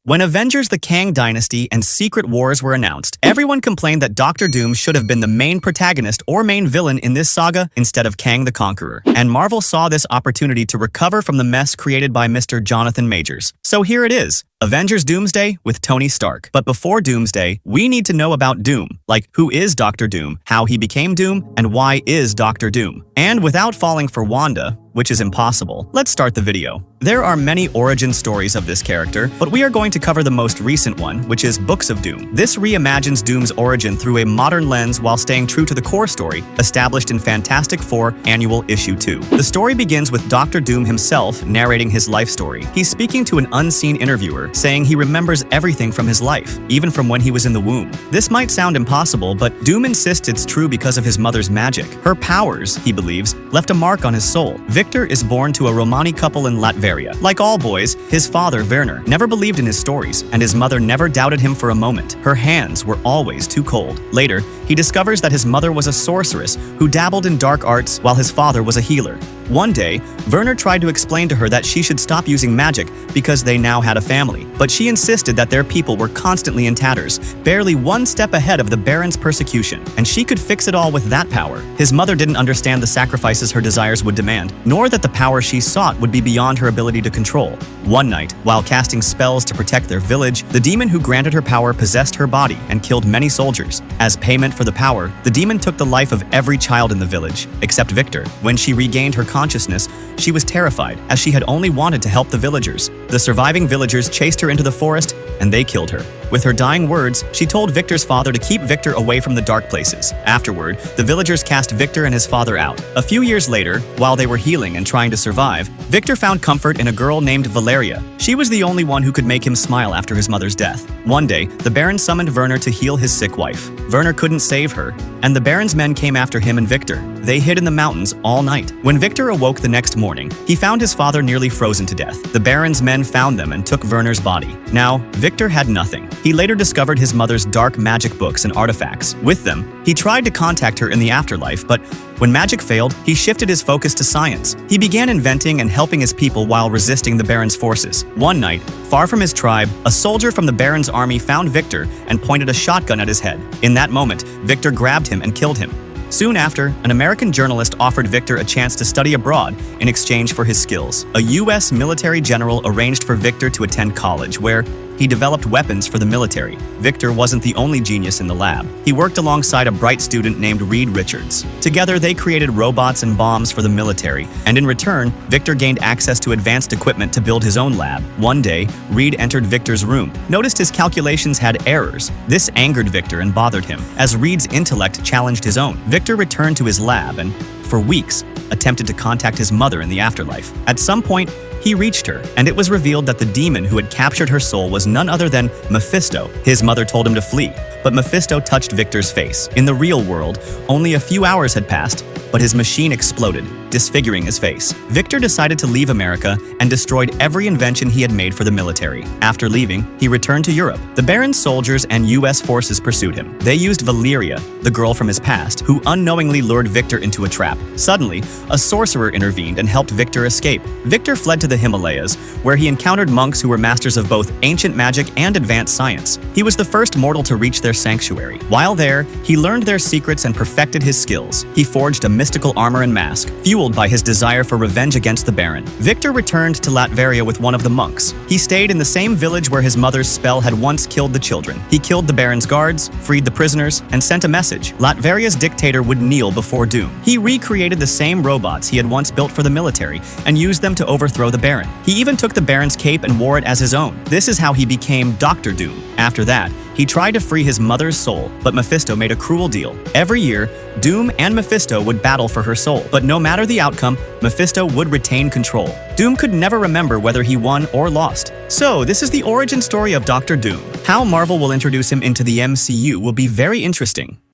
When Avengers the Kang Dynasty and Secret Wars were announced, everyone complained that Doctor Doom should have been the main protagonist or main villain in this saga instead of Kang the Conqueror. And Marvel saw this opportunity to recover from the mess created by Mr. Jonathan Majors. So here it is, Avengers Doomsday with Tony Stark. But before Doomsday, we need to know about Doom, like who is Doctor Doom, how he became Doom, and why is Doctor Doom. And without falling for Wanda, which is impossible, let's start the video. There are many origin stories of this character, but we are going to cover the most recent one, which is Books of Doom. This reimagines Doom's origin through a modern lens while staying true to the core story, established in Fantastic Four Annual Issue 2. The story begins with Doctor Doom himself narrating his life story. He's speaking to an unseen interviewer, saying he remembers everything from his life, even from when he was in the womb. This might sound impossible, but Doom insists it's true because of his mother's magic. Her powers, he believes, left a mark on his soul. Victor is born to a Romani couple in Latveria. Like all boys, his father, Werner, never believed in his stories, and his mother never doubted him for a moment. Her hands were always too cold. Later, he discovers that his mother was a sorceress who dabbled in dark arts while his father was a healer. One day, Werner tried to explain to her that she should stop using magic because they now had a family, but she insisted that their people were constantly in tatters, barely one step ahead of the Baron's persecution, and she could fix it all with that power. His mother didn't understand the sacrifices her desires would demand, nor that the power she sought would be beyond her ability to control. One night, while casting spells to protect their village, the demon who granted her power possessed her body and killed many soldiers. As payment for the power, the demon took the life of every child in the village, except Victor. When she regained her consciousness, she was terrified, as she had only wanted to help the villagers. The surviving villagers chased her into the forest, and they killed her. With her dying words, she told Victor's father to keep Victor away from the dark places. Afterward, the villagers cast Victor and his father out. A few years later, while they were healing and trying to survive, Victor found comfort in a girl named Valeria. She was the only one who could make him smile after his mother's death. One day, the Baron summoned Werner to heal his sick wife. Werner couldn't save her, and the Baron's men came after him and Victor. They hid in the mountains all night. When Victor awoke the next morning, he found his father nearly frozen to death. The Baron's men found them and took Werner's body. Now, Victor had nothing. He later discovered his mother's dark magic books and artifacts. With them, he tried to contact her in the afterlife, but when magic failed, he shifted his focus to science. He began inventing and helping his people while resisting the Baron's forces. One night, far from his tribe, a soldier from the Baron's army found Victor and pointed a shotgun at his head. In that moment, Victor grabbed him and killed him. Soon after, an American journalist offered Victor a chance to study abroad in exchange for his skills. A U.S. military general arranged for Victor to attend college, where he developed weapons for the military. Victor wasn't the only genius in the lab. He worked alongside a bright student named Reed Richards. Together, they created robots and bombs for the military, and in return, Victor gained access to advanced equipment to build his own lab. One day, Reed entered Victor's room, noticed his calculations had errors. This angered Victor and bothered him, as Reed's intellect challenged his own. Victor returned to his lab and, for weeks, attempted to contact his mother in the afterlife. At some point, he reached her, and it was revealed that the demon who had captured her soul was none other than Mephisto. His mother told him to flee, but Mephisto touched Victor's face. In the real world, only a few hours had passed, but his machine exploded, disfiguring his face. Victor decided to leave America and destroyed every invention he had made for the military. After leaving, he returned to Europe. The Baron's soldiers and U.S. forces pursued him. They used Valeria, the girl from his past, who unknowingly lured Victor into a trap. Suddenly, a sorcerer intervened and helped Victor escape. Victor fled to the Himalayas, where he encountered monks who were masters of both ancient magic and advanced science. He was the first mortal to reach their sanctuary. While there, he learned their secrets and perfected his skills. He forged a mystical armor and mask, fueled by his desire for revenge against the Baron. Victor returned to Latveria with one of the monks. He stayed in the same village where his mother's spell had once killed the children. He killed the Baron's guards, freed the prisoners, and sent a message. Latveria's dictator would kneel before Doom. He recreated the same robots he had once built for the military and used them to overthrow the Baron. He even took the Baron's cape and wore it as his own. This is how he became Doctor Doom. After that, he tried to free his mother's soul, but Mephisto made a cruel deal. Every year, Doom and Mephisto would battle for her soul, but no matter the outcome, Mephisto would retain control. Doom could never remember whether he won or lost. So, this is the origin story of Doctor Doom. How Marvel will introduce him into the MCU will be very interesting.